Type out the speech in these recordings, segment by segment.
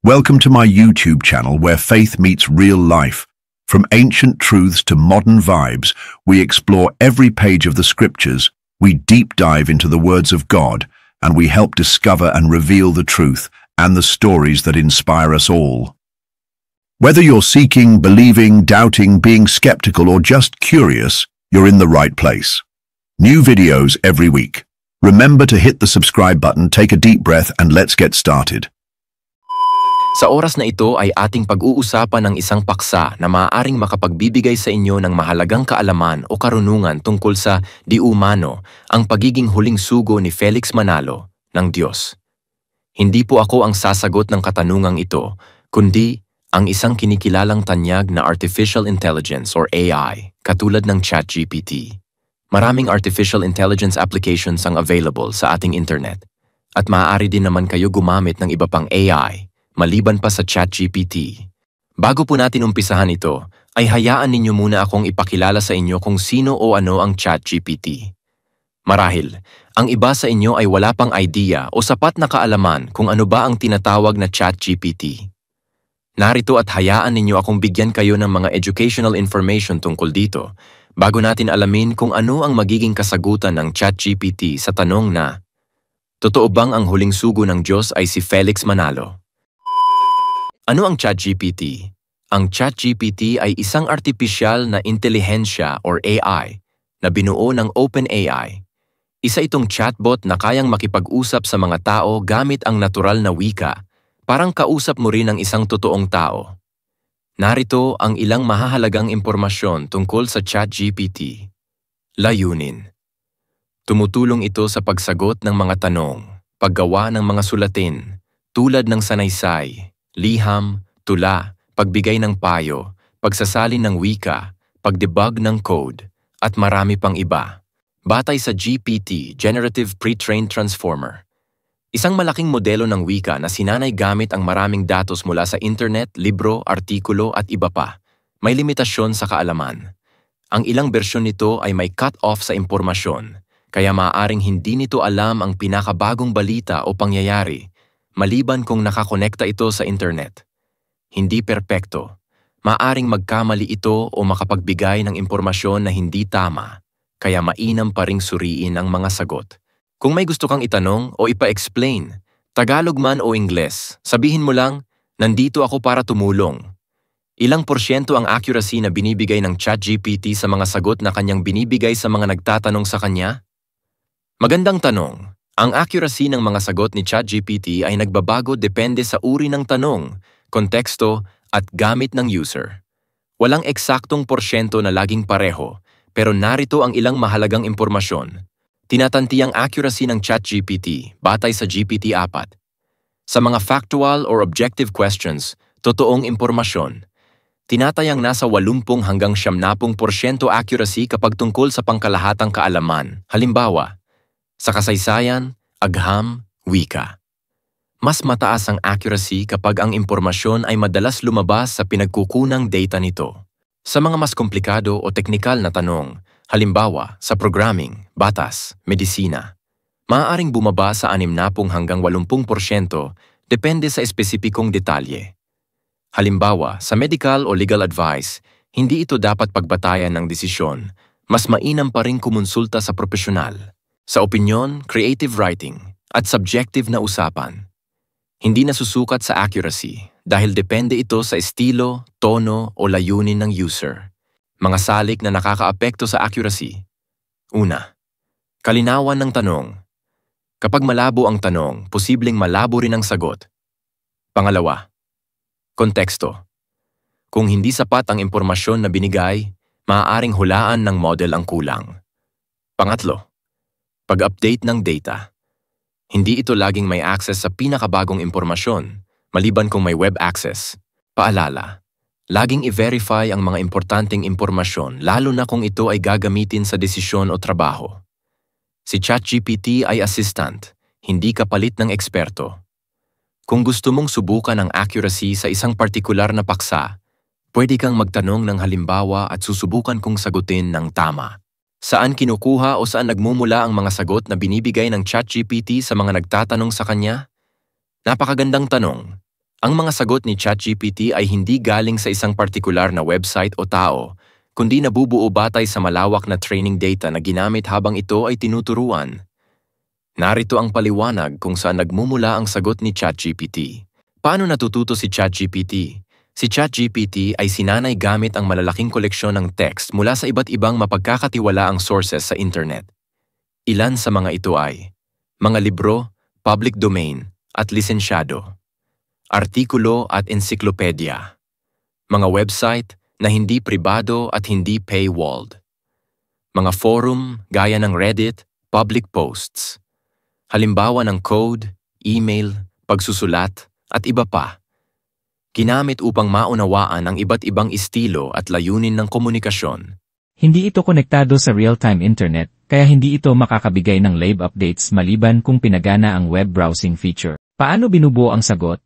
Welcome to my YouTube channel where faith meets real life. From ancient truths to modern vibes, we explore every page of the scriptures, we deep dive into the words of God, and we help discover and reveal the truth and the stories that inspire us all. Whether you're seeking, believing, doubting, being skeptical, or just curious, you're in the right place. New videos every week. Remember to hit the subscribe button, take a deep breath, and let's get started. Sa oras na ito ay ating pag-uusapan ng isang paksa na maaaring makapagbibigay sa inyo ng mahalagang kaalaman o karunungan tungkol sa di umano, ang pagiging huling sugo ni Felix Manalo ng Diyos. Hindi po ako ang sasagot ng katanungang ito, kundi ang isang kinikilalang tanyag na artificial intelligence or AI, katulad ng ChatGPT. Maraming artificial intelligence applications ang available sa ating internet, at maaari din naman kayo gumamit ng iba pang AI, maliban pa sa ChatGPT. Bago po natin umpisahan ito, ay hayaan ninyo muna akong ipakilala sa inyo kung sino o ano ang ChatGPT. Marahil, ang iba sa inyo ay wala pang idea o sapat na kaalaman kung ano ba ang tinatawag na ChatGPT. Narito at hayaan ninyo akong bigyan kayo ng mga educational information tungkol dito bago natin alamin kung ano ang magiging kasagutan ng ChatGPT sa tanong na, totoo bang ang huling sugo ng Diyos ay si Felix Manalo? Ano ang ChatGPT? Ang ChatGPT ay isang artipisyal na intelihensya or AI na binuo ng OpenAI. Isa itong chatbot na kayang makipag-usap sa mga tao gamit ang natural na wika, parang kausap mo rin ang isang totoong tao. Narito ang ilang mahahalagang impormasyon tungkol sa ChatGPT. Layunin. Tumutulong ito sa pagsagot ng mga tanong, paggawa ng mga sulatin, tulad ng sanaysay, liham, tula, pagbigay ng payo, pagsasalin ng wika, pagdebug ng code, at marami pang iba. Batay sa GPT, Generative Pre-trained Transformer. Isang malaking modelo ng wika na sinanay gamit ang maraming datos mula sa internet, libro, artikulo at iba pa. May limitasyon sa kaalaman. Ang ilang bersyon nito ay may cut-off sa impormasyon, kaya maaaring hindi nito alam ang pinakabagong balita o pangyayari, maliban kung nakakonekta ito sa internet. Hindi perpekto. Maaring magkamali ito o makapagbigay ng impormasyon na hindi tama, kaya mainam pa ring suriin ang mga sagot. Kung may gusto kang itanong o ipa-explain, Tagalog man o Ingles, sabihin mo lang, nandito ako para tumulong. Ilang porsyento ang accuracy na binibigay ng ChatGPT sa mga sagot na kanyang binibigay sa mga nagtatanong sa kanya? Magandang tanong. Ang accuracy ng mga sagot ni ChatGPT ay nagbabago depende sa uri ng tanong, konteksto, at gamit ng user. Walang eksaktong porsyento na laging pareho, pero narito ang ilang mahalagang impormasyon. Tinatanti ang accuracy ng ChatGPT batay sa GPT-4. Sa mga factual or objective questions, totoong impormasyon. Tinatayang nasa 80 hanggang 70% accuracy kapag tungkol sa pangkalahatang kaalaman. Halimbawa, sa kasaysayan, agham, wika. Mas mataas ang accuracy kapag ang impormasyon ay madalas lumabas sa pinagkukunang data nito. Sa mga mas komplikado o teknikal na tanong, halimbawa sa programming, batas, medisina, maaaring bumaba sa 60 hanggang 80% depende sa espesipikong detalye. Halimbawa, sa medical o legal advice, hindi ito dapat pagbatayan ng desisyon, mas mainam pa ring kumonsulta sa profesional. Sa opinyon, creative writing, at subjective na usapan. Hindi nasusukat sa accuracy dahil depende ito sa estilo, tono o layunin ng user. Mga salik na nakakaapekto sa accuracy. Una, kalinawan ng tanong. Kapag malabo ang tanong, posibleng malabo rin ang sagot. Pangalawa, konteksto. Kung hindi sapat ang impormasyon na binigay, maaaring hulaan ng model ang kulang. Pangatlo, pag-update ng data. Hindi ito laging may access sa pinakabagong impormasyon, maliban kung may web access. Paalala, laging i-verify ang mga importanteng impormasyon lalo na kung ito ay gagamitin sa desisyon o trabaho. Si ChatGPT ay assistant, hindi kapalit ng eksperto. Kung gusto mong subukan ang accuracy sa isang partikular na paksa, pwede kang magtanong ng halimbawa at susubukan kong sagutin ng tama. Saan kinukuha o saan nagmumula ang mga sagot na binibigay ng ChatGPT sa mga nagtatanong sa kanya? Napakagandang tanong. Ang mga sagot ni ChatGPT ay hindi galing sa isang partikular na website o tao, kundi nabubuo batay sa malawak na training data na ginamit habang ito ay tinuturuan. Narito ang paliwanag kung saan nagmumula ang sagot ni ChatGPT. Paano natututo si ChatGPT? Si ChatGPT ay sinanay gamit ang malalaking koleksyon ng text mula sa iba't ibang mapagkakatiwalaang sources sa internet. Ilan sa mga ito ay mga libro, public domain, at lisensyado, artikulo at ensiklopedia, mga website na hindi pribado at hindi paywalled, mga forum gaya ng Reddit, public posts, halimbawa ng code, email, pagsusulat, at iba pa. Ginamit upang maunawaan ang iba't ibang estilo at layunin ng komunikasyon. Hindi ito konektado sa real-time internet, kaya hindi ito makakabigay ng live updates maliban kung pinagana ang web browsing feature. Paano binubuo ang sagot?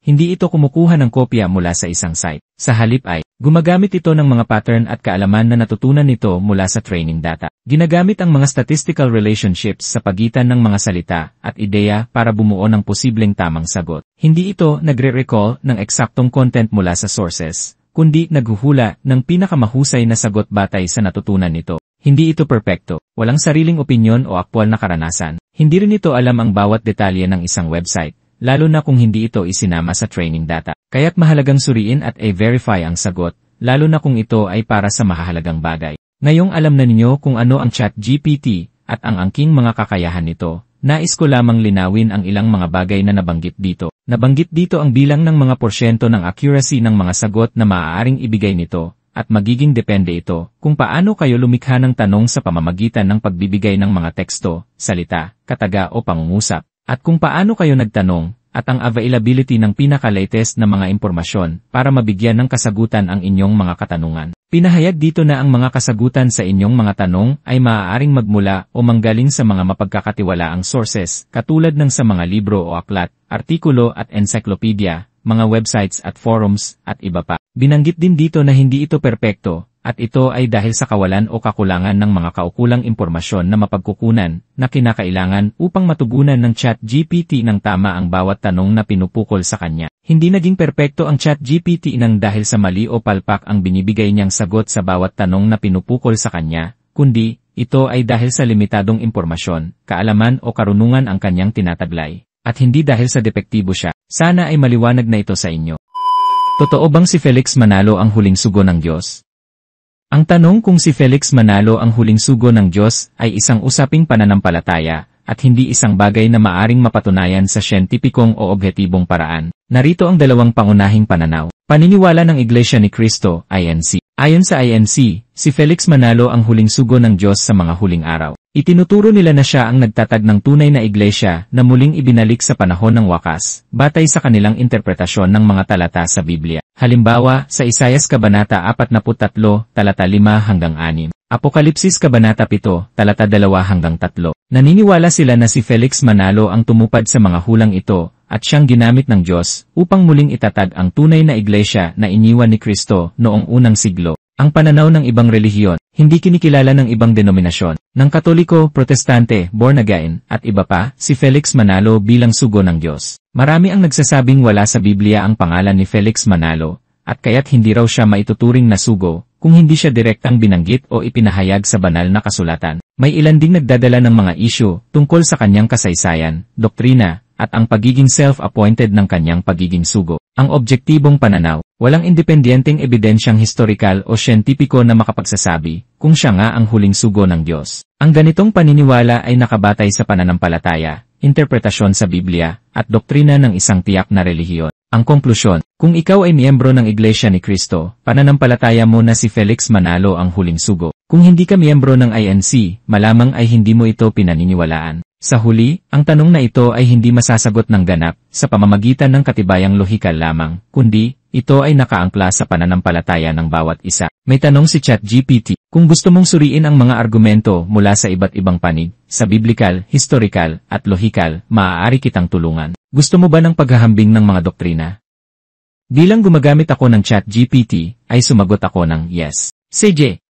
Hindi ito kumukuha ng kopya mula sa isang site. Sa halip ay, gumagamit ito ng mga pattern at kaalaman na natutunan nito mula sa training data. Ginagamit ang mga statistical relationships sa pagitan ng mga salita at ideya para bumuo ng posibleng tamang sagot. Hindi ito nagre-recall ng eksaktong content mula sa sources, kundi naghuhula ng pinakamahusay na sagot batay sa natutunan nito. Hindi ito perpekto, walang sariling opinyon o aktwal na karanasan. Hindi rin ito alam ang bawat detalye ng isang website, lalo na kung hindi ito isinama sa training data. Kaya't mahalagang suriin at i-verify ang sagot, lalo na kung ito ay para sa mahalagang bagay. Ngayong alam na ninyo kung ano ang ChatGPT at ang angking mga kakayahan nito, nais ko lamang linawin ang ilang mga bagay na nabanggit dito. Nabanggit dito ang bilang ng mga porsyento ng accuracy ng mga sagot na maaaring ibigay nito, at magiging depende ito kung paano kayo lumikha ng tanong sa pamamagitan ng pagbibigay ng mga teksto, salita, kataga o pangungusap, at kung paano kayo nagtanong, at ang availability ng pinaka-latest na mga impormasyon para mabigyan ng kasagutan ang inyong mga katanungan. Pinahayag dito na ang mga kasagutan sa inyong mga tanong ay maaaring magmula o manggaling sa mga mapagkakatiwalaang sources, katulad ng sa mga libro o aklat, artikulo at encyclopedia, mga websites at forums, at iba pa. Binanggit din dito na hindi ito perpekto, at ito ay dahil sa kawalan o kakulangan ng mga kaukulang impormasyon na mapagkukunan na kinakailangan upang matugunan ng ChatGPT ng tama ang bawat tanong na pinupukol sa kanya. Hindi naging perpekto ang ChatGPT nang dahil sa mali o palpak ang binibigay niyang sagot sa bawat tanong na pinupukol sa kanya, kundi ito ay dahil sa limitadong impormasyon, kaalaman o karunungan ang kanyang tinataglay, at hindi dahil sa depektibo siya. Sana ay maliwanag na ito sa inyo. Totoo bang si Felix Manalo ang huling sugo ng Diyos? Ang tanong kung si Felix Manalo ang huling sugo ng Diyos ay isang usaping pananampalataya at hindi isang bagay na maaring mapatunayan sa siyentipikong o objetibong paraan. Narito ang dalawang pangunahing pananaw. Paniniwala ng Iglesia ni Cristo, INC. Ayon sa INC, si Felix Manalo ang huling sugo ng Diyos sa mga huling araw. Itinuturo nila na siya ang nagtatag ng tunay na iglesia na muling ibinalik sa panahon ng wakas, batay sa kanilang interpretasyon ng mga talata sa Biblia. Halimbawa, sa Isaias Kabanata 43, talata 5 hanggang 6. Apokalipsis Kabanata 7, talata 2 hanggang 3. Naniniwala sila na si Felix Manalo ang tumupad sa mga hulang ito, at siyang ginamit ng Diyos upang muling itatag ang tunay na iglesia na iniwan ni Kristo noong unang siglo. Ang pananaw ng ibang relihiyon, hindi kinikilala ng ibang denominasyon, ng Katoliko, Protestante, Born Again, at iba pa, si Felix Manalo bilang sugo ng Diyos. Marami ang nagsasabing wala sa Biblia ang pangalan ni Felix Manalo, at kaya't hindi raw siya maituturing na sugo, kung hindi siya direktang binanggit o ipinahayag sa banal na kasulatan. May ilan ding nagdadala ng mga isyu tungkol sa kanyang kasaysayan, doktrina, at ang pagiging self-appointed ng kanyang pagiging sugo. Ang objektibong pananaw, walang independenteng ebidensyang historikal o siyentipiko na makapagsasabi kung siya nga ang huling sugo ng Diyos. Ang ganitong paniniwala ay nakabatay sa pananampalataya, interpretasyon sa Biblia, at doktrina ng isang tiyak na relihiyon. Ang konklusyon, kung ikaw ay miyembro ng Iglesia ni Cristo, pananampalataya mo na si Felix Manalo ang huling sugo. Kung hindi ka miyembro ng INC, malamang ay hindi mo ito pinaniniwalaan. Sa huli, ang tanong na ito ay hindi masasagot ng ganap sa pamamagitan ng katibayang lohikal lamang, kundi ito ay nakaangkla sa pananampalataya ng bawat isa. May tanong si ChatGPT, kung gusto mong suriin ang mga argumento mula sa iba't ibang panig, sa biblikal, historikal, at lohikal, maaari kitang tulungan. Gusto mo ba ng paghahambing ng mga doktrina? Bilang gumagamit ako ng ChatGPT, ay sumagot ako ng yes. CJ.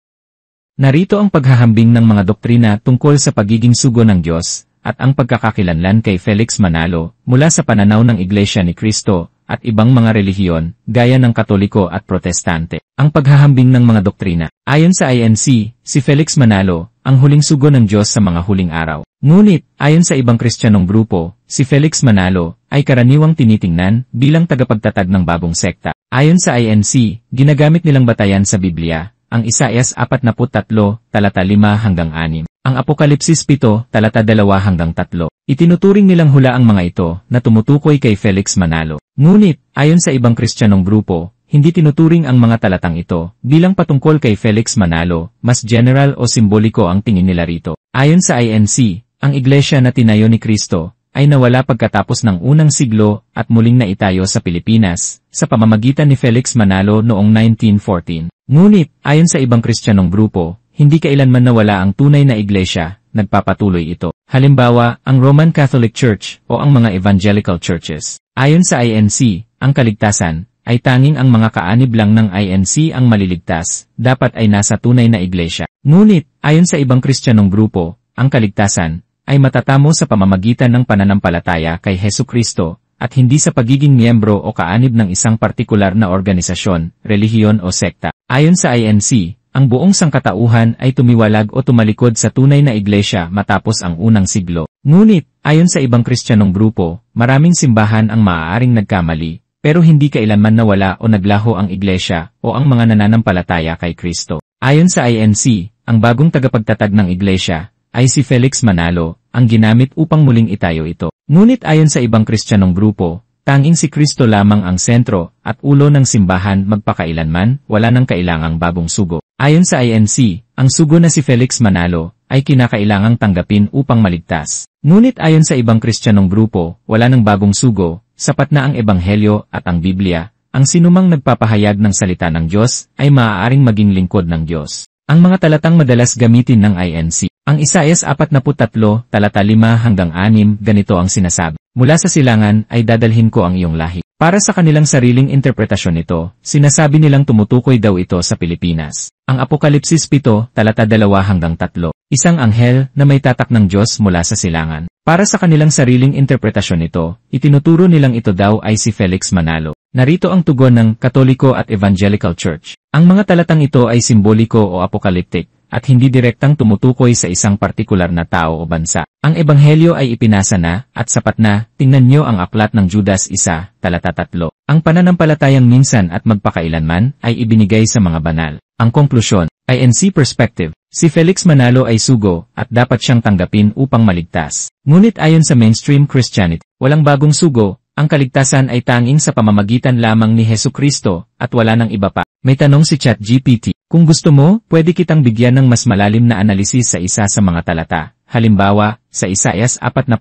Narito ang paghahambing ng mga doktrina tungkol sa pagiging sugo ng Diyos, at ang pagkakakilanlan kay Felix Manalo mula sa pananaw ng Iglesia ni Cristo at ibang mga relihiyon gaya ng Katoliko at Protestante. Ang paghahambing ng mga doktrina. Ayon sa INC, si Felix Manalo ang huling sugo ng Diyos sa mga huling araw. Ngunit, ayon sa ibang Kristiyanong grupo, si Felix Manalo ay karaniwang tinitingnan bilang tagapagtatag ng bagong sekta. Ayon sa INC, ginagamit nilang batayan sa Biblia ang Isaias 43, talata 5 hanggang 6. Ang Apokalipsis 7, talata 2 hanggang 3. Itinuturing nilang hula ang mga ito na tumutukoy kay Felix Manalo. Ngunit, ayon sa ibang Kristiyanong grupo, hindi tinuturing ang mga talatang ito bilang patungkol kay Felix Manalo, mas general o simboliko ang tingin nila rito. Ayon sa INC, ang iglesia na tinayo ni Kristo ay nawala pagkatapos ng unang siglo at muling naitayo sa Pilipinas sa pamamagitan ni Felix Manalo noong 1914. Ngunit, ayon sa ibang Kristiyanong grupo, hindi kailanman nawala ang tunay na iglesia, nagpapatuloy ito. Halimbawa, ang Roman Catholic Church o ang mga evangelical churches. Ayon sa INC, ang kaligtasan ay tanging ang mga kaanib lang ng INC ang maliligtas, dapat ay nasa tunay na iglesia. Ngunit, ayon sa ibang Kristiyanong grupo, ang kaligtasan ay matatamo sa pamamagitan ng pananampalataya kay Hesukristo at hindi sa pagiging miyembro o kaanib ng isang partikular na organisasyon, relihiyon o sekta. Ayon sa INC, ang buong sangkatauhan ay tumiwalag o tumalikod sa tunay na iglesia matapos ang unang siglo. Ngunit, ayon sa ibang Kristiyanong grupo, maraming simbahan ang maaaring nagkamali, pero hindi kailanman nawala o naglaho ang iglesia o ang mga nananampalataya kay Kristo. Ayon sa INC, ang bagong tagapagtatag ng iglesia ay si Felix Manalo, ang ginamit upang muling itayo ito. Ngunit ayon sa ibang Kristiyanong grupo, tanging si Kristo lamang ang sentro at ulo ng simbahan magpakailanman, wala nang kailangang bagong sugo. Ayon sa INC, ang sugo na si Felix Manalo ay kinakailangang tanggapin upang maligtas. Ngunit ayon sa ibang Kristiyanong grupo, wala nang bagong sugo, sapat na ang Ebanghelyo at ang Biblia. Ang sinumang nagpapahayag ng salita ng Diyos ay maaaring maging lingkod ng Diyos. Ang mga talatang madalas gamitin ng INC. Ang Isaias 43, talata 5 hanggang 6, ganito ang sinasabi. Mula sa silangan ay dadalhin ko ang iyong lahi. Para sa kanilang sariling interpretasyon nito, sinasabi nilang tumutukoy daw ito sa Pilipinas. Ang Apokalipsis 7, talata 2 hanggang 3. Isang anghel na may tatak ng Diyos mula sa silangan. Para sa kanilang sariling interpretasyon nito, itinuturo nilang ito daw ay si Felix Manalo. Narito ang tugon ng Katoliko at Evangelical Church. Ang mga talatang ito ay simboliko o apokaliptik, at hindi direktang tumutukoy sa isang partikular na tao o bansa. Ang Ebanghelyo ay ipinasa na, at sapat na, tingnan nyo ang aklat ng Judas 1, talata 3. Ang pananampalatayang minsan at magpakailanman ay ibinigay sa mga banal. Ang konklusyon, INC perspective, si Felix Manalo ay sugo at dapat siyang tanggapin upang maligtas. Ngunit ayon sa mainstream Christianity, walang bagong sugo, ang kaligtasan ay tanging sa pamamagitan lamang ni Hesukristo at wala nang iba pa. May tanong si ChatGPT, kung gusto mo, pwede kitang bigyan ng mas malalim na analisis sa isa sa mga talata. Halimbawa, sa Isaias 43,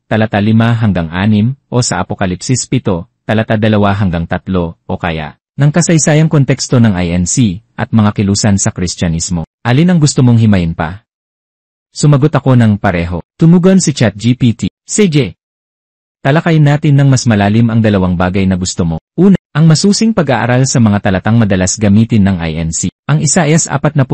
talata 5 hanggang 6, o sa Apokalipsis 7, talata 2 hanggang 3, o kaya, ng kasaysayang konteksto ng INC at mga kilusan sa Kristyanismo. Alin ang gusto mong himayin pa? Sumagot ako ng pareho. Tumugon si ChatGPT, CJ. Talakayin natin ng mas malalim ang dalawang bagay na gusto mo. Una, ang masusing pag-aaral sa mga talatang madalas gamitin ng INC. Ang Isaias 43,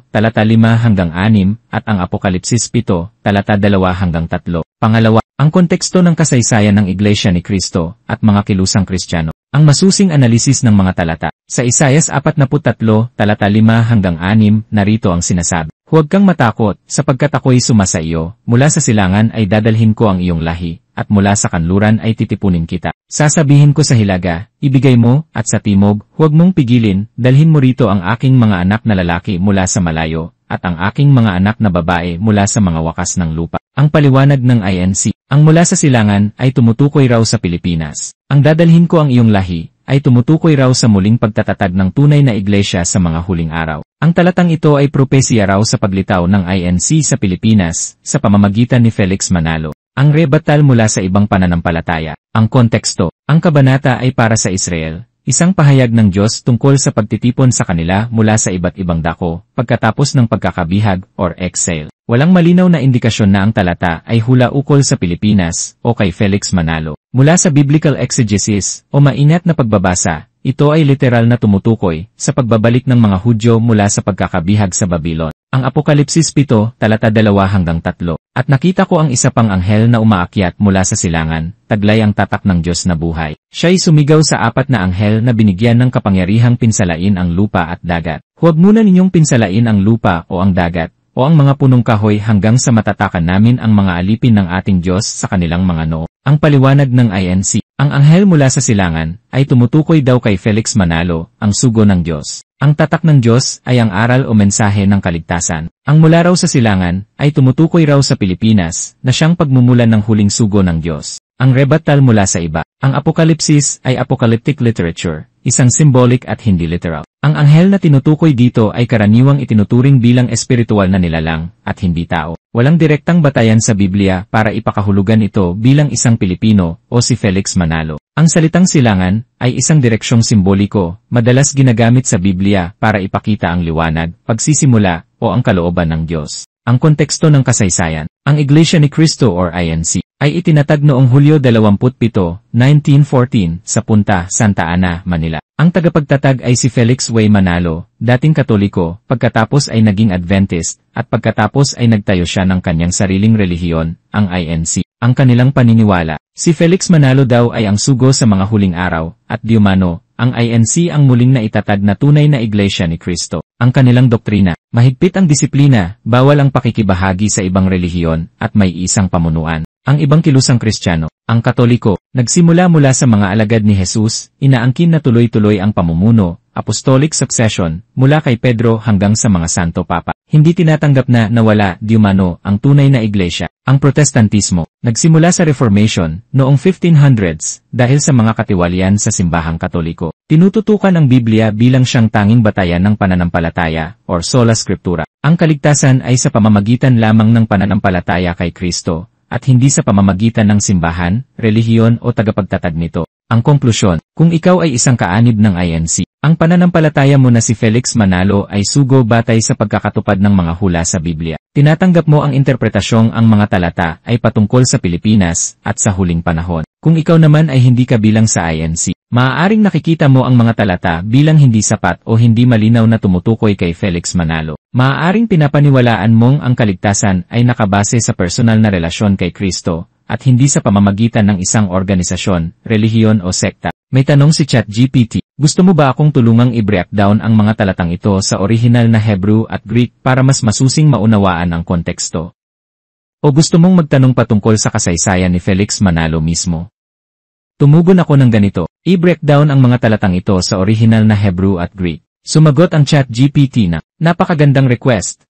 talata 5 hanggang 6, at ang Apokalipsis 7, talata 2 hanggang 3. Pangalawa, ang konteksto ng kasaysayan ng Iglesia ni Kristo at mga kilusang Kristiyano. Ang masusing analisis ng mga talata. Sa Isaias 43, talata 5 hanggang 6, narito ang sinasabi. Huwag kang matakot, sapagkat ako'y sumasa iyo, mula sa silangan ay dadalhin ko ang iyong lahi, at mula sa kanluran ay titipunin kita. Sasabihin ko sa hilaga, ibigay mo, at sa timog, huwag mong pigilin, dalhin mo rito ang aking mga anak na lalaki mula sa malayo, at ang aking mga anak na babae mula sa mga wakas ng lupa. Ang paliwanag ng INC, ang mula sa silangan ay tumutukoy raw sa Pilipinas. Ang dadalhin ko ang iyong lahi, ay tumutukoy raw sa muling pagtatatag ng tunay na iglesia sa mga huling araw. Ang talatang ito ay propesya raw sa paglitaw ng INC sa Pilipinas sa pamamagitan ni Felix Manalo. Ang rebatal mula sa ibang pananampalataya. Ang konteksto, ang kabanata ay para sa Israel, isang pahayag ng Diyos tungkol sa pagtitipon sa kanila mula sa iba't ibang dako, pagkatapos ng pagkakabihag or exile. Walang malinaw na indikasyon na ang talata ay hula ukol sa Pilipinas o kay Felix Manalo. Mula sa biblical exegesis o maingat na pagbabasa, ito ay literal na tumutukoy sa pagbabalik ng mga Hudyo mula sa pagkakabihag sa Babylon. Ang Apokalipsis 7, talata 2-3. At nakita ko ang isa pang anghel na umaakyat mula sa silangan, taglay ang tatak ng Diyos na buhay. Siya'y sumigaw sa apat na anghel na binigyan ng kapangyarihang pinsalain ang lupa at dagat. Huwag muna ninyong pinsalain ang lupa o ang dagat, o ang mga punong kahoy hanggang sa matatakan namin ang mga alipin ng ating Diyos sa kanilang mga noo. Ang paliwanag ng INC. Ang anghel mula sa silangan ay tumutukoy daw kay Felix Manalo, ang sugo ng Diyos. Ang tatak ng Diyos ay ang aral o mensahe ng kaligtasan. Ang mula raw sa silangan ay tumutukoy raw sa Pilipinas na siyang pagmumulan ng huling sugo ng Diyos. Ang rebuttal mula sa iba. Ang Apokalipsis ay apocalyptic literature, isang symbolic at hindi literal. Ang anghel na tinutukoy dito ay karaniwang itinuturing bilang espiritual na nilalang at hindi tao. Walang direktang batayan sa Biblia para ipakahulugan ito bilang isang Pilipino o si Felix Manalo. Ang salitang silangan ay isang direksyong simboliko, madalas ginagamit sa Biblia para ipakita ang liwanag, pagsisimula, o ang kalooban ng Diyos. Ang konteksto ng kasaysayan. Ang Iglesia ni Cristo or INC ay itinatag noong Hulyo 27, 1914 sa Punta Santa Ana, Manila. Ang tagapagtatag ay si Felix Way Manalo, dating Katoliko, pagkatapos ay naging Adventist, at pagkatapos ay nagtayo siya ng kanyang sariling relihiyon, ang INC. Ang kanilang paniniwala. Si Felix Manalo daw ay ang sugo sa mga huling araw, at di umano, ang INC ang muling naitatag na tunay na Iglesia ni Cristo. Ang kanilang doktrina. Mahigpit ang disiplina, bawal ang pakikibahagi sa ibang relihiyon, at may isang pamunuan. Ang ibang kilusang Kristiyano, ang Katoliko, nagsimula mula sa mga alagad ni Jesus, inaangkin na tuloy-tuloy ang pamumuno, apostolic succession, mula kay Pedro hanggang sa mga Santo Papa. Hindi tinatanggap na nawala di umano ang tunay na iglesia. Ang Protestantismo, nagsimula sa Reformation, noong 1500s, dahil sa mga katiwalian sa simbahang Katoliko. Tinututukan ang Biblia bilang siyang tanging batayan ng pananampalataya, or sola scriptura. Ang kaligtasan ay sa pamamagitan lamang ng pananampalataya kay Kristo, at hindi sa pamamagitan ng simbahan, relihiyon o tagapagtatag nito. Ang konklusyon, kung ikaw ay isang kaanib ng INC, ang pananampalataya mo na si Felix Manalo ay sugo batay sa pagkakatupad ng mga hula sa Biblia. Tinatanggap mo ang interpretasyong ang mga talata ay patungkol sa Pilipinas at sa huling panahon. Kung ikaw naman ay hindi kabilang sa INC, maaaring nakikita mo ang mga talata bilang hindi sapat o hindi malinaw na tumutukoy kay Felix Manalo. Maaaring pinapaniwalaan mong ang kaligtasan ay nakabase sa personal na relasyon kay Kristo, at hindi sa pamamagitan ng isang organisasyon, relihiyon o sekta. May tanong si ChatGPT, gusto mo ba akong tulungang i-breakdown ang mga talatang ito sa orihinal na Hebrew at Greek para mas masusing maunawaan ang konteksto? O gusto mong magtanong patungkol sa kasaysayan ni Felix Manalo mismo? Tumugon ako ng ganito, i-breakdown ang mga talatang ito sa orihinal na Hebrew at Greek. Sumagot ang ChatGPT na, napakagandang request.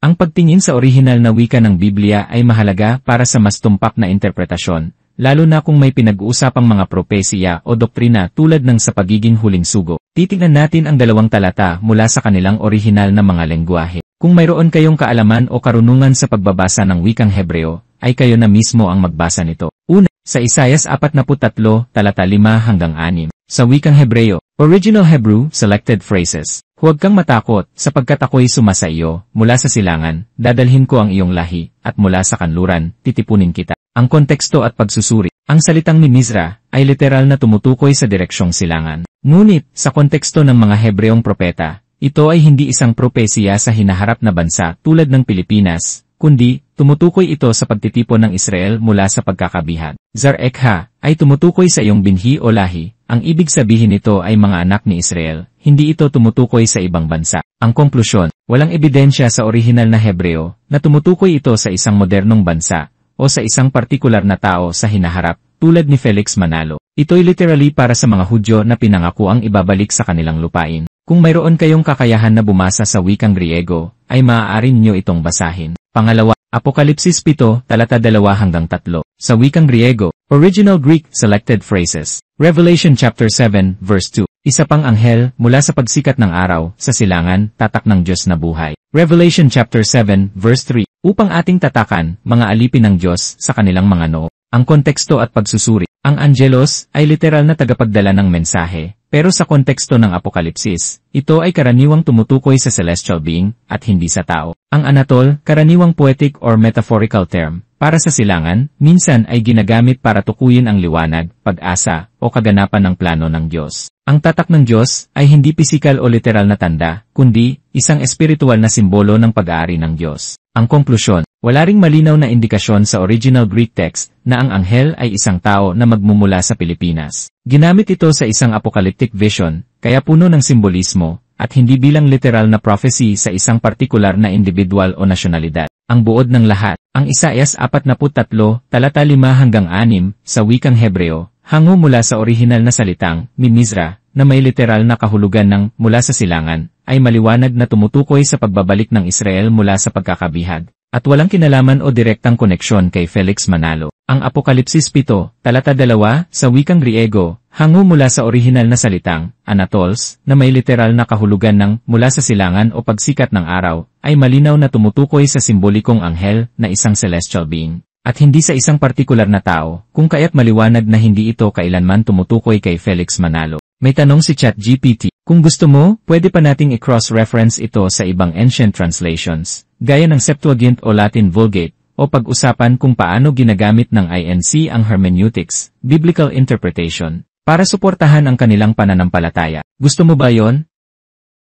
Ang pagtingin sa orihinal na wika ng Biblia ay mahalaga para sa mas tumpak na interpretasyon, lalo na kung may pinag-uusapang mga propesiya o doktrina tulad ng sa pagiging huling sugo. Titingnan natin ang dalawang talata mula sa kanilang orihinal na mga lengguwahe. Kung mayroon kayong kaalaman o karunungan sa pagbabasa ng wikang Hebreo, ay kayo na mismo ang magbasa nito. Una, sa Isaias 43, talata 5-6. Sa wikang Hebreo, original Hebrew, selected phrases. Huwag kang matakot, sapagkat ako'y sumasa iyo, mula sa silangan, dadalhin ko ang iyong lahi, at mula sa kanluran, titipunin kita. Ang konteksto at pagsusuri. Ang salitang ni Mizra ay literal na tumutukoy sa direksyong silangan. Ngunit, sa konteksto ng mga Hebreong propeta, ito ay hindi isang propesiya sa hinaharap na bansa tulad ng Pilipinas, kundi, tumutukoy ito sa pagtitipon ng Israel mula sa pagkakabihan. Zar-Ekha ay tumutukoy sa iyong binhi o lahi. Ang ibig sabihin nito ay mga anak ni Israel, hindi ito tumutukoy sa ibang bansa. Ang konklusyon, walang ebidensya sa orihinal na Hebreo na tumutukoy ito sa isang modernong bansa o sa isang partikular na tao sa hinaharap, tulad ni Felix Manalo. Ito'y literally para sa mga Hudyo na pinangako ang ibabalik sa kanilang lupain. Kung mayroon kayong kakayahan na bumasa sa wikang Griego, ay maaari niyo itong basahin. Pangalawa, Apokalipsis 7, talata 2-3. Sa wikang Griego, original Greek, selected phrases. Revelation chapter 7, verse 2. Isa pang anghel, mula sa pagsikat ng araw, sa silangan, tatak ng Diyos na buhay. Revelation chapter 7, verse 3. Upang ating tatakan, mga alipin ng Diyos, sa kanilang mga noo. Ang konteksto at pagsusuri. Ang angelos ay literal na tagapagdala ng mensahe, pero sa konteksto ng Apokalipsis, ito ay karaniwang tumutukoy sa celestial being, at hindi sa tao. Ang anatol, karaniwang poetic or metaphorical term, Para sa silangan, minsan ay ginagamit para tukuyin ang liwanag, pag-asa, o kaganapan ng plano ng Diyos. Ang tatak ng Diyos ay hindi pisikal o literal na tanda, kundi isang espiritual na simbolo ng pag-aari ng Diyos. Ang konklusyon, wala ring malinaw na indikasyon sa original Greek text na ang anghel ay isang tao na magmumula sa Pilipinas. Ginamit ito sa isang apocalyptic vision, kaya puno ng simbolismo, at hindi bilang literal na prophecy sa isang partikular na individual o nasyonalidad. Ang buod ng lahat, ang Isaias 43, talata 5 hanggang 6, sa wikang Hebreo, hango mula sa orihinal na salitang, Mimizra, na may literal na kahulugan ng mula sa silangan, ay maliwanag na tumutukoy sa pagbabalik ng Israel mula sa pagkakabihag, at walang kinalaman o direktang koneksyon kay Felix Manalo. Ang Apokalipsis 7, talata 2, sa wikang Griego, hango mula sa orihinal na salitang, Anatols, na may literal na kahulugan ng mula sa silangan o pagsikat ng araw, ay malinaw na tumutukoy sa simbolikong anghel na isang celestial being, at hindi sa isang partikular na tao, kung kaya't maliwanag na hindi ito kailanman tumutukoy kay Felix Manalo. May tanong si ChatGPT, kung gusto mo, pwede pa nating i-cross-reference ito sa ibang ancient translations, gaya ng Septuagint o Latin Vulgate, o pag-usapan kung paano ginagamit ng INC ang hermeneutics, biblical interpretation, para suportahan ang kanilang pananampalataya. Gusto mo ba yon?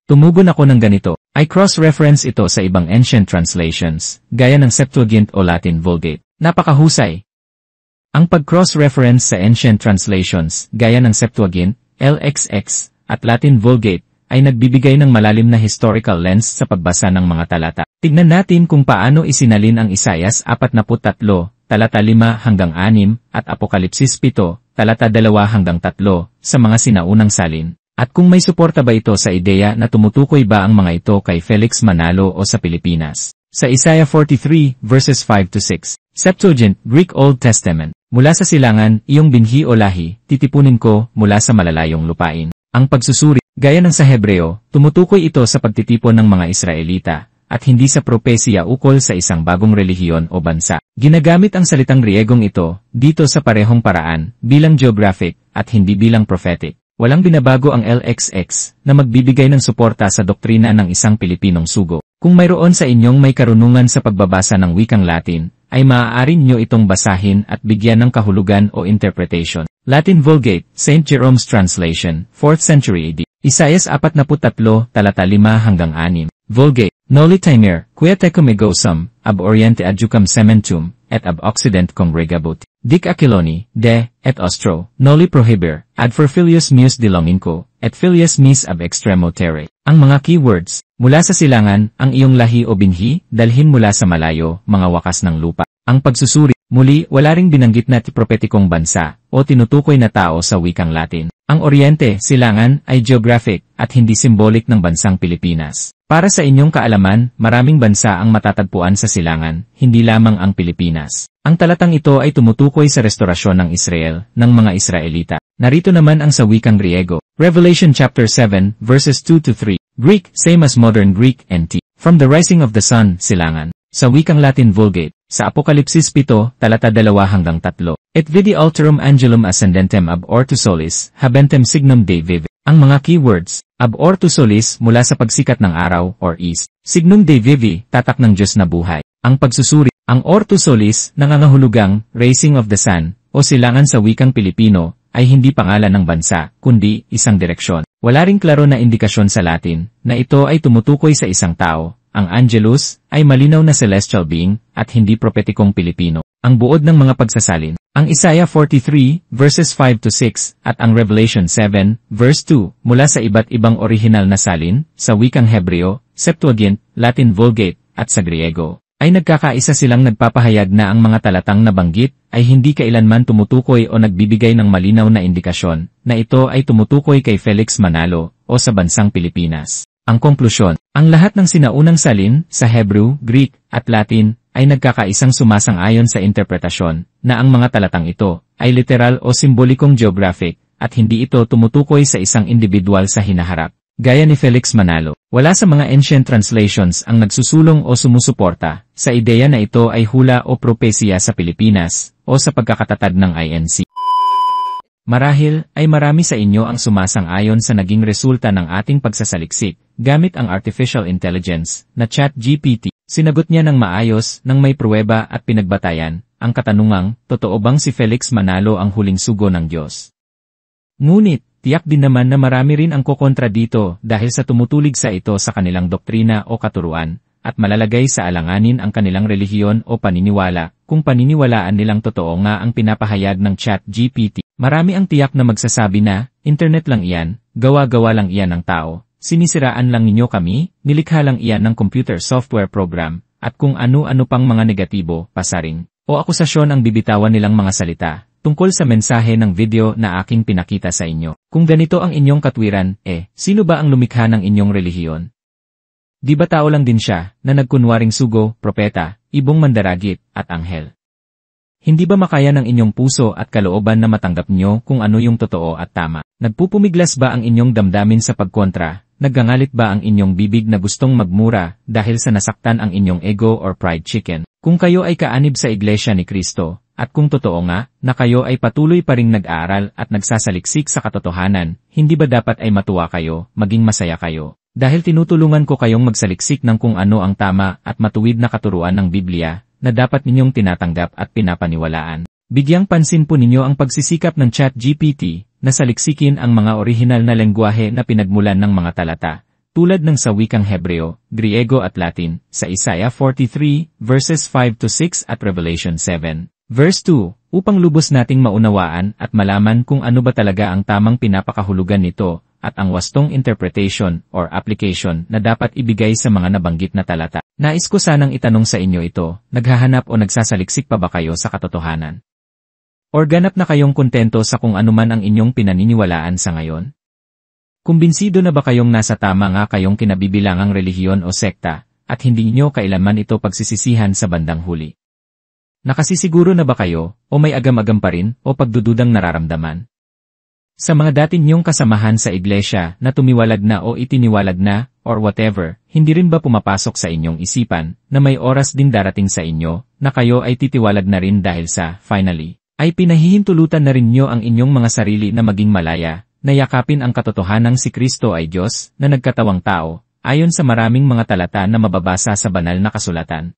Tumugon ako ng ganito, I cross-reference ito sa ibang ancient translations, gaya ng Septuagint o Latin Vulgate. Napakahusay! Ang pag-cross-reference sa ancient translations, gaya ng Septuagint, LXX, at Latin Vulgate, ay nagbibigay ng malalim na historical lens sa pagbasa ng mga talata. Tignan natin kung paano isinalin ang Isaias 43, talata 5 hanggang 6, at Apokalipsis 7, talata 2 hanggang 3, sa mga sinaunang salin. At kung may suporta ba ito sa ideya na tumutukoy ba ang mga ito kay Felix Manalo o sa Pilipinas? Sa Isaiah 43, verses 5-6, Septuagint, Greek Old Testament, mula sa silangan, iyong binhi o lahi, titipunin ko mula sa malalayong lupain. Ang pagsusuri, gaya ng sa Hebreo, tumutukoy ito sa pagtitipon ng mga Israelita, at hindi sa propesya ukol sa isang bagong relihiyon o bansa. Ginagamit ang salitang Griegong ito, dito sa parehong paraan, bilang geographic, at hindi bilang prophetic. Walang binabago ang LXX, na magbibigay ng suporta sa doktrina ng isang Pilipinong sugo. Kung mayroon sa inyong may karunungan sa pagbabasa ng wikang Latin, ay maaari nyo itong basahin at bigyan ng kahulugan o interpretation. Latin Vulgate, St. Jerome's Translation, 4th century AD. Isaias 43, talata 5 hanggang 6. Vulgate, Noli timere, quia tecum egosum, ab oriente adjuvam sementum, et ab occident congregabut. Dic Aquiloni, de, et ostro, noli prohiber, ad for filius meus dilonginco, et filius mis ab extremo terre. Ang mga keywords, mula sa silangan, ang iyong lahi o binhi, dalhin mula sa malayo, mga wakas ng lupa. Ang pagsusuri, muli, wala ring binanggit na propetikong bansa, o tinutukoy na tao sa wikang Latin. Ang Oriente, silangan, ay geographic, at hindi symbolic ng bansang Pilipinas. Para sa inyong kaalaman, maraming bansa ang matatagpuan sa silangan, hindi lamang ang Pilipinas. Ang talatang ito ay tumutukoy sa restorasyon ng Israel, ng mga Israelita. Narito naman ang sa wikang Griego. Revelation chapter 7, verses 2-3. Greek, same as modern Greek, NT. From the rising of the sun, silangan. Sa wikang Latin Vulgate, sa Apokalipsis 7, talata 2 hanggang 3. Et vidi alterum angelum ascendentem ab ortu solis, habentem signum Dei vivi. Ang mga keywords, ab ortu solis mula sa pagsikat ng araw, or east. Signum Dei vivi, tatak ng Diyos na buhay. Ang pagsusuri, ang ortu solis, nangangahulugang, raising of the sun, o silangan sa wikang Pilipino, ay hindi pangalan ng bansa, kundi isang direksyon. Wala ring klaro na indikasyon sa Latin, na ito ay tumutukoy sa isang tao. Ang Angelus ay malinaw na celestial being at hindi propetikong Pilipino. Ang buod ng mga pagsasalin, ang Isaiah 43 verses 5-6 at ang Revelation 7 verse 2 mula sa iba't ibang orihinal na salin, sa wikang Hebreo, Septuagint, Latin Vulgate at sa Griego, ay nagkakaisa silang nagpapahayag na ang mga talatang nabanggit ay hindi kailanman tumutukoy o nagbibigay ng malinaw na indikasyon na ito ay tumutukoy kay Felix Manalo o sa bansang Pilipinas. Ang konklusyon, ang lahat ng sinaunang salin sa Hebrew, Greek, at Latin ay nagkakaisang sumasang-ayon sa interpretasyon na ang mga talatang ito ay literal o simbolikong geographic at hindi ito tumutukoy sa isang individual sa hinaharap. Gaya ni Felix Manalo, wala sa mga ancient translations ang nagsusulong o sumusuporta sa ideya na ito ay hula o propesya sa Pilipinas o sa pagkakatatag ng INC. Marahil ay marami sa inyo ang sumasang-ayon sa naging resulta ng ating pagsasaliksik gamit ang artificial intelligence na ChatGPT. Sinagot niya ng maayos, nang may pruweba at pinagbatayan, ang katanungang, totoo bang si Felix Manalo ang huling sugo ng Diyos? Ngunit, tiyak din naman na marami rin ang kokontra dito dahil sa tumutulig sa ito sa kanilang doktrina o katuruan, at malalagay sa alanganin ang kanilang relihiyon o paniniwala, kung paniniwalaan nilang totoo nga ang pinapahayag ng ChatGPT. Marami ang tiyak na magsasabi na, internet lang iyan, gawa-gawa lang iyan ng tao, sinisiraan lang ninyo kami, nilikha lang iyan ng computer software program, at kung ano-ano pang mga negatibo, pasaring, o akusasyon ang bibitawan nilang mga salita, tungkol sa mensahe ng video na aking pinakita sa inyo. Kung ganito ang inyong katwiran, sino ba ang lumikha ng inyong relihiyon? Di ba tao lang din siya, na nagkunwaring sugo, propeta, ibong mandaragit, at anghel? Hindi ba makaya ng inyong puso at kalooban na matanggap nyo kung ano yung totoo at tama? Nagpupumiglas ba ang inyong damdamin sa pagkontra? Naggangalit ba ang inyong bibig na gustong magmura dahil sa nasaktan ang inyong ego or pride chicken? Kung kayo ay kaanib sa Iglesia ni Kristo, at kung totoo nga, na kayo ay patuloy pa ring nag-aaral at nagsasaliksik sa katotohanan, hindi ba dapat ay matuwa kayo, maging masaya kayo? Dahil tinutulungan ko kayong magsaliksik ng kung ano ang tama at matuwid na katuruan ng Biblia, na dapat ninyong tinatanggap at pinapaniwalaan. Bigyang pansin po ninyo ang pagsisikap ng ChatGPT, na saliksikin ang mga orihinal na lengguwahe na pinagmulan ng mga talata, tulad ng sa wikang Hebreo, Griego at Latin, sa Isaiah 43, verses 5-6 at Revelation 7, verse 2, upang lubos nating maunawaan at malaman kung ano ba talaga ang tamang pinapakahulugan nito, at ang wastong interpretation or application na dapat ibigay sa mga nabanggit na talata. Nais ko sanang itanong sa inyo ito, naghahanap o nagsasaliksik pa ba kayo sa katotohanan? Or ganap na kayong kontento sa kung anuman ang inyong pinaniniwalaan sa ngayon? Kumbinsido na ba kayong nasa tama nga kayong kinabibilangang relihiyon o sekta, at hindi niyo kailanman ito pagsisisihan sa bandang huli? Nakasisiguro na ba kayo, o may agam-agam pa rin, o pagdududang nararamdaman? Sa mga dati niyong kasamahan sa iglesia na tumiwalag na o itiniwalag na, or whatever, hindi rin ba pumapasok sa inyong isipan na may oras din darating sa inyo na kayo ay titiwalag na rin dahil sa, finally, ay pinahihintulutan na rin niyo ang inyong mga sarili na maging malaya, na yakapin ang katotohanang si Kristo ay Diyos na nagkatawang tao, ayon sa maraming mga talata na mababasa sa banal na kasulatan.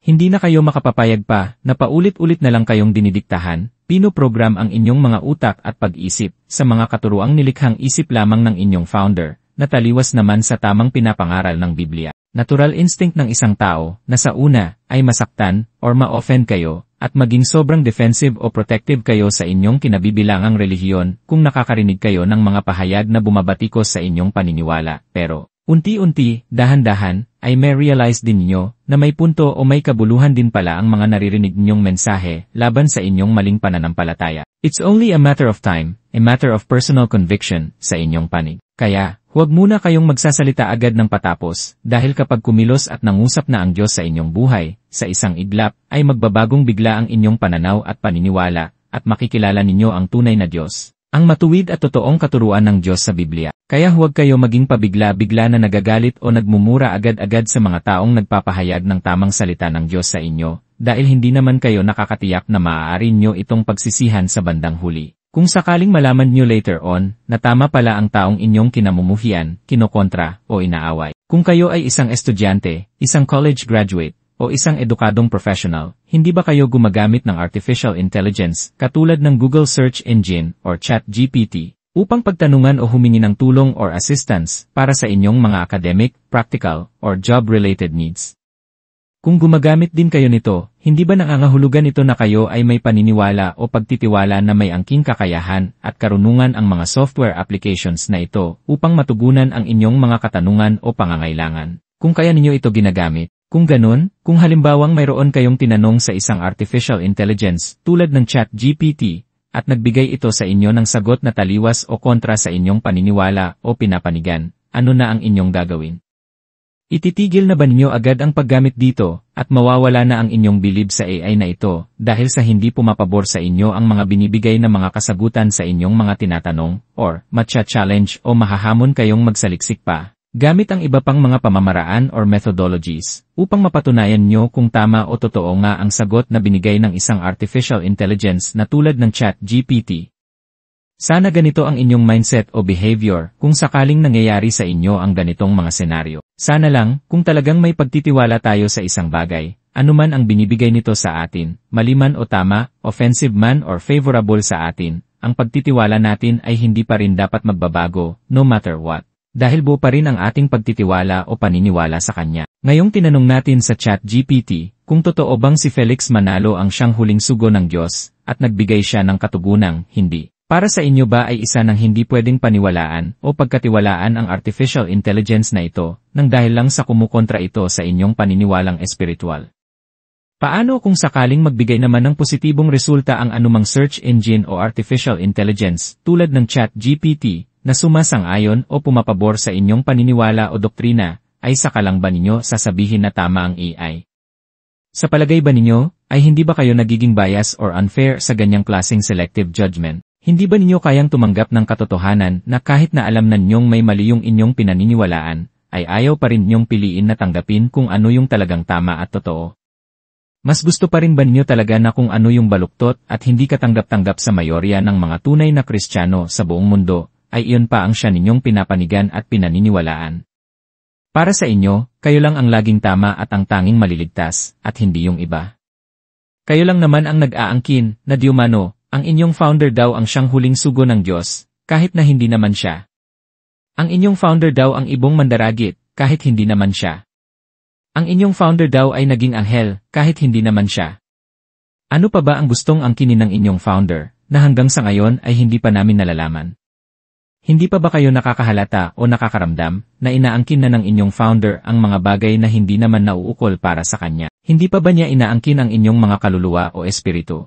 Hindi na kayo makapapayag pa na paulit-ulit na lang kayong dinidiktahan, pinoprogram ang inyong mga utak at pag-isip sa mga katuruang nilikhang isip lamang ng inyong founder, na taliwas naman sa tamang pinapangaral ng Biblia. Natural instinct ng isang tao na sa una ay masaktan or ma-offend kayo at maging sobrang defensive o protective kayo sa inyong kinabibilangang relihiyon kung nakakarinig kayo ng mga pahayag na bumabatikos sa inyong paniniwala. Pero, unti-unti, dahan-dahan, ay may realize din niyo na may punto o may kabuluhan din pala ang mga naririnig ninyong mensahe laban sa inyong maling pananampalataya. It's only a matter of time, a matter of personal conviction sa inyong panig. Kaya, huwag muna kayong magsasalita agad ng patapos dahil kapag kumilos at nangusap na ang Diyos sa inyong buhay, sa isang iglap, ay magbabagong bigla ang inyong pananaw at paniniwala at makikilala ninyo ang tunay na Diyos. Ang matuwid at totoong katuruan ng Diyos sa Biblia. Kaya huwag kayo maging pabigla-bigla na nagagalit o nagmumura agad-agad sa mga taong nagpapahayag ng tamang salita ng Diyos sa inyo, dahil hindi naman kayo nakakatiyak na maaari nyo itong pagsisihan sa bandang huli. Kung sakaling malaman nyo later on, na tama pala ang taong inyong kinamumuhian, kinokontra, o inaaway. Kung kayo ay isang estudyante, isang college graduate, o isang edukadong professional, hindi ba kayo gumagamit ng artificial intelligence katulad ng Google Search Engine or ChatGPT upang pagtanungan o humingi ng tulong or assistance para sa inyong mga academic, practical, or job-related needs? Kung gumagamit din kayo nito, hindi ba nangangahulugan ito na kayo ay may paniniwala o pagtitiwala na may angking kakayahan at karunungan ang mga software applications na ito upang matugunan ang inyong mga katanungan o pangangailangan? Kung kaya ninyo ito ginagamit, kung ganun, kung halimbawang mayroon kayong tinanong sa isang artificial intelligence tulad ng ChatGPT at nagbigay ito sa inyo ng sagot na taliwas o kontra sa inyong paniniwala o pinapanigan, ano na ang inyong gagawin? Ititigil na ba ninyo agad ang paggamit dito at mawawala na ang inyong bilib sa AI na ito dahil sa hindi pumapabor sa inyo ang mga binibigay na mga kasagutan sa inyong mga tinatanong or matcha-challenge o mahahamon kayong magsaliksik pa? Gamit ang iba pang mga pamamaraan or methodologies upang mapatunayan nyo kung tama o totoo nga ang sagot na binigay ng isang artificial intelligence na tulad ng ChatGPT. Sana ganito ang inyong mindset o behavior kung sakaling nangyayari sa inyo ang ganitong mga senaryo. Sana lang, kung talagang may pagtitiwala tayo sa isang bagay, anuman ang binibigay nito sa atin, mali man o tama, offensive man or favorable sa atin, ang pagtitiwala natin ay hindi pa rin dapat magbabago, no matter what. Dahil buo pa rin ang ating pagtitiwala o paniniwala sa kanya. Ngayong tinanong natin sa ChatGPT, kung totoo bang si Felix Manalo ang siyang huling sugo ng Diyos, at nagbigay siya ng katugunang hindi. Para sa inyo ba ay isa ng hindi pwedeng paniwalaan o pagkatiwalaan ang artificial intelligence na ito, nang dahil lang sa kumukontra ito sa inyong paniniwalang espiritual? Paano kung sakaling magbigay naman ng positibong resulta ang anumang search engine o artificial intelligence tulad ng ChatGPT na sumasang-ayon o pumapabor sa inyong paniniwala o doktrina, ay saka lang ba ninyo sasabihin na tama ang AI? Sa palagay ba ninyo, ay hindi ba kayo nagiging bias or unfair sa ganyang klaseng selective judgment? Hindi ba ninyo kayang tumanggap ng katotohanan na kahit na alam na ninyong may mali yung inyong pinaniniwalaan, ay ayaw pa rin ninyong piliin na tanggapin kung ano yung talagang tama at totoo? Mas gusto pa rin ba ninyo talaga na kung ano yung baluktot at hindi katanggap-tanggap sa mayorya ng mga tunay na Kristiyano sa buong mundo, ay iyon pa ang siya ninyong pinapanigan at pinaniniwalaan? Para sa inyo, kayo lang ang laging tama at ang tanging maliligtas, at hindi yung iba. Kayo lang naman ang nag-aangkin na di umano, ang inyong founder daw ang siyang huling sugo ng Diyos, kahit na hindi naman siya. Ang inyong founder daw ang ibong mandaragit, kahit hindi naman siya. Ang inyong founder daw ay naging anghel, kahit hindi naman siya. Ano pa ba ang gustong angkinin ng inyong founder, na hanggang sa ngayon ay hindi pa namin nalalaman? Hindi pa ba kayo nakakahalata o nakakaramdam, na inaangkin na ng inyong founder ang mga bagay na hindi naman nauukol para sa kanya? Hindi pa ba niya inaangkin ang inyong mga kaluluwa o espiritu?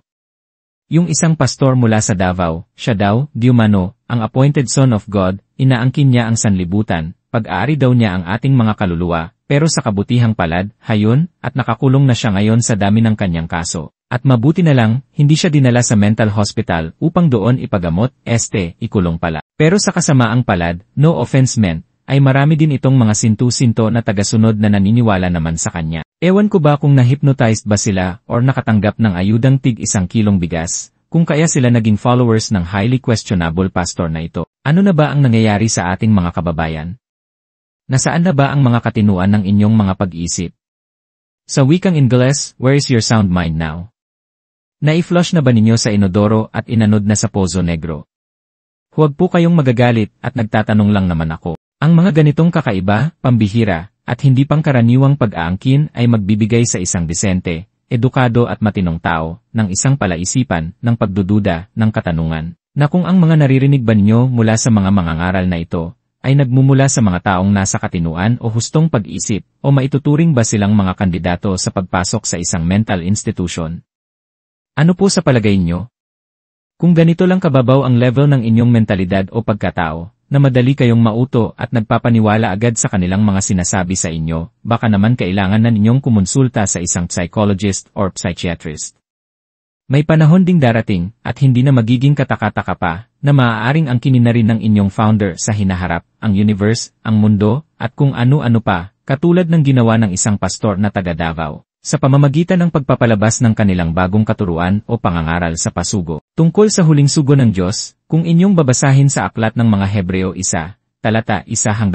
Yung isang pastor mula sa Davao, siya daw, di umano, ang appointed son of God, inaangkin niya ang sanlibutan, pag-aari daw niya ang ating mga kaluluwa, pero sa kabutihang palad, hayon, at nakakulong na siya ngayon sa dami ng kanyang kaso. At mabuti na lang, hindi siya dinala sa mental hospital upang doon ipagamot, ikulong pala. Pero sa kasamaang palad, no offense meant, ay marami din itong mga sintu-sinto na tagasunod na naniniwala naman sa kanya. Ewan ko ba kung na-hypnotized ba sila or nakatanggap ng ayudang tig 1 kilong bigas, kung kaya sila naging followers ng highly questionable pastor na ito. Ano na ba ang nangyayari sa ating mga kababayan? Nasaan na ba ang mga katinuan ng inyong mga pag-isip? Sa wikang Ingles, where is your sound mind now? Nai-flush na ba ninyo sa inodoro at inanod na sa Pozo Negro? Huwag po kayong magagalit at nagtatanong lang naman ako. Ang mga ganitong kakaiba, pambihira, at hindi pangkaraniwang pag-aangkin ay magbibigay sa isang disente, edukado at matinong tao, ng isang palaisipan, ng pagdududa, ng katanungan, na kung ang mga naririnig ba ninyo mula sa mga mangangaral na ito, ay nagmumula sa mga taong nasa katinuan o hustong pag-isip, o maituturing ba silang mga kandidato sa pagpasok sa isang mental institution? Ano po sa palagay nyo? Kung ganito lang kababaw ang level ng inyong mentalidad o pagkatao, na madali kayong mauto at nagpapaniwala agad sa kanilang mga sinasabi sa inyo, baka naman kailangan na ninyong kumonsulta sa isang psychologist or psychiatrist. May panahon ding darating, at hindi na magiging katakataka pa, na maaaring angkinin na rin ng inyong founder sa hinaharap, ang universe, ang mundo, at kung ano-ano pa, katulad ng ginawa ng isang pastor na taga Davao, sa pamamagitan ng pagpapalabas ng kanilang bagong katuruan o pangangaral sa pasugo. Tungkol sa huling sugo ng Diyos, kung inyong babasahin sa aklat ng mga Hebreo 1, talata 1-3,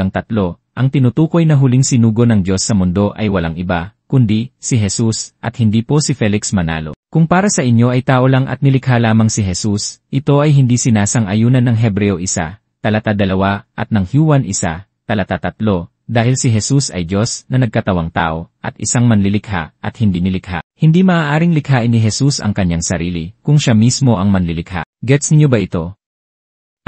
ang tinutukoy na huling sinugo ng Diyos sa mundo ay walang iba, kundi si Jesus, at hindi po si Felix Manalo. Kung para sa inyo ay tao lang at nilikha lamang si Jesus, ito ay hindi sinasang-ayunan ng Hebreo 1, talata 2, at ng Juan 1, talata 3, dahil si Jesus ay Diyos na nagkatawang tao, at isang manlilikha, at hindi nilikha. Hindi maaaring likhain ni Jesus ang kanyang sarili, kung siya mismo ang manlilikha. Gets niyo ba ito?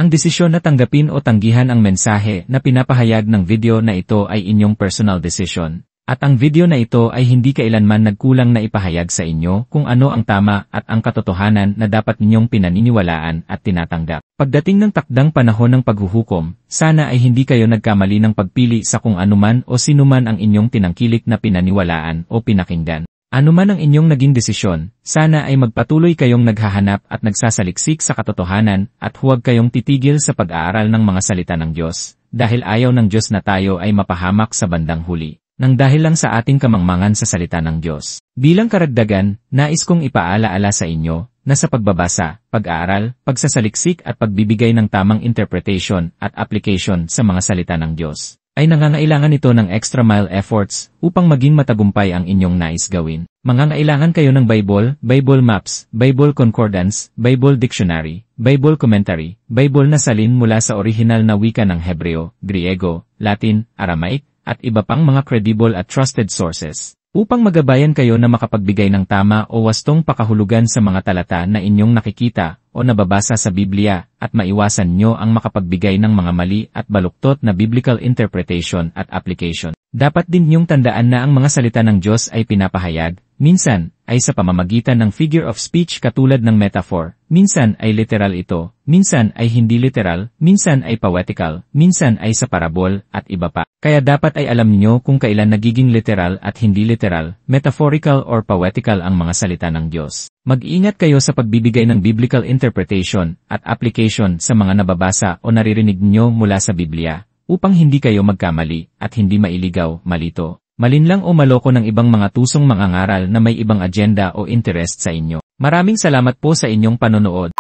Ang desisyon na tanggapin o tanggihan ang mensahe na pinapahayag ng video na ito ay inyong personal decision. At ang video na ito ay hindi kailanman nagkulang na ipahayag sa inyo kung ano ang tama at ang katotohanan na dapat ninyong pinaniniwalaan at tinatanggap. Pagdating ng takdang panahon ng paghuhukom, sana ay hindi kayo nagkamali ng pagpili sa kung anuman o sinuman ang inyong tinangkilik na pinaniwalaan o pinakinggan. Anuman ang inyong naging desisyon, sana ay magpatuloy kayong naghahanap at nagsasaliksik sa katotohanan at huwag kayong titigil sa pag-aaral ng mga salita ng Diyos, dahil ayaw ng Diyos na tayo ay mapahamak sa bandang huli. nang dahil lang sa ating kamangmangan sa salita ng Diyos. Bilang karagdagan, nais kong ipaalaala sa inyo na sa pagbabasa, pag-aaral, pagsasaliksik at pagbibigay ng tamang interpretation at application sa mga salita ng Diyos, ay nangangailangan ito ng extra mile efforts upang maging matagumpay ang inyong nais gawin. Mangangailangan kayo ng Bible, Bible Maps, Bible Concordance, Bible Dictionary, Bible Commentary, Bible na salin mula sa orihinal na wika ng Hebreo, Griego, Latin, Aramaic, at iba pang mga credible at trusted sources, upang magabayan kayo na makapagbigay ng tama o wastong pakahulugan sa mga talata na inyong nakikita o nababasa sa Biblia at maiwasan nyo ang makapagbigay ng mga mali at baluktot na biblical interpretation at application. Dapat din niyong tandaan na ang mga salita ng Diyos ay pinapahayag, minsan ay sa pamamagitan ng figure of speech katulad ng metaphor, minsan ay literal ito, minsan ay hindi literal, minsan ay poetical, minsan ay sa parabol, at iba pa. Kaya dapat ay alam niyo kung kailan nagiging literal at hindi literal, metaphorical or poetical ang mga salita ng Diyos. Mag-ingat kayo sa pagbibigay ng biblical interpretation at application sa mga nababasa o naririnig niyo mula sa Biblia, upang hindi kayo magkamali at hindi mailigaw, malito, malinlang o maloko ng ibang mga tusong mangangaral na may ibang agenda o interest sa inyo. Maraming salamat po sa inyong panonood.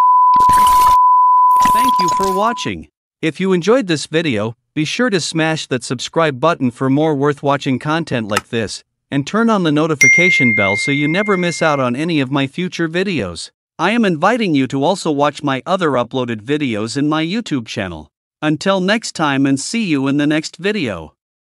Thank you for watching. If you enjoyed this video, be sure to smash that subscribe button for more worth watching content like this, and turn on the notification bell so you never miss out on any of my future videos. I am inviting you to also watch my other uploaded videos in my YouTube channel. Until next time, and see you in the next video.